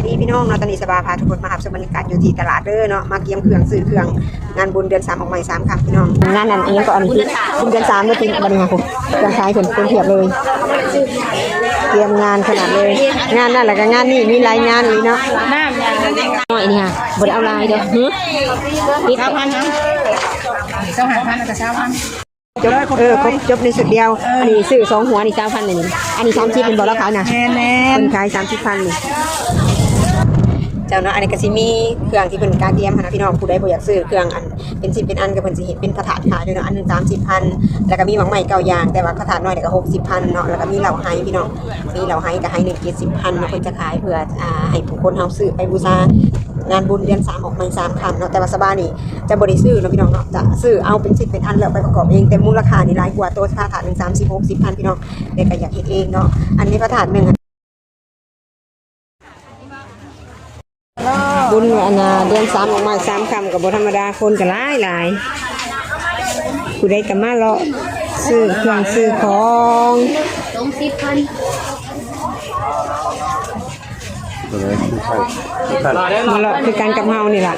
ดีพี่น้องเนาะตอนนี้สบายพาทุกคนมาหับชมบรรยากาศอยู่ที่ตลาดเด้อเนาะมาเกี่ยมเครื่องซื้อเครื่องงานบุญเดือน3ออกใหม่3ครับพี่น้องงานนั้นเองก็อันนี้บุญเดือน3เมื่อปีบันนี้ค่ะผมเครื่องขายคนเพียบเลยเตรียมงานขนาดเลยงานนั่นแหละก็งานนี่มีหลายงานเลยเนาะน้อยนี่ค่ะบ่ได้เอาลายเด้อปิด9,000นะ25,000กับ20,000จบครบจบในสุดเดียวอันนี้ซื้อ2หัวนี่9,000นี่อันนี้30เป็นบ่ราคาน่ะแน่ๆคนขาย30,000นี่เจ้าเนาะอันนี้ก็สิมีเครื่องที่เพิ่นกาเตรียมหั่นนะพี่น้องผู้ใดบ่อยากซื้อเครื่องอันเป็น10เป็นอันก็เพิ่นสิเฮ็ดเป็นกระถางขายด้วยเนาะอันนึง30,000แล้วก็มีหมักใหม่9อย่างแต่ว่ากระถางน้อยนี่ก็60,000เนาะแล้วก็มีเหล่าไห้พี่น้องมีเหล่าไห้ก็ไห้นึง70,000เนาะเพิ่นจะขายเพื่อให้ผู้คนเฮาซื้อไปบูชางานบุญเดือน3ออกใหม่3ค่ำเนาะแต่ว่าสบานี่จะบ่ได้ซื้อเนาะพี่น้องเนาะจะซื้อเอาเป็น10เป็นอันแล้วไปประกอบเองแต่มูลค่านี่หลายกว่าตัวพระธาตุนึง30-60,000พี่น้องเด็กก็อยากเฮ็ดเองเนาะอันนี้พระธาตุนึงบุญอันเดือน3ออกมา3ค่ำกับบ่ธรรมดาคนก็หลายผู้ใดก็มาเลาะซื้อเครื่องซื้อของมาเลาะคือการกับเฮานี่ล่ะ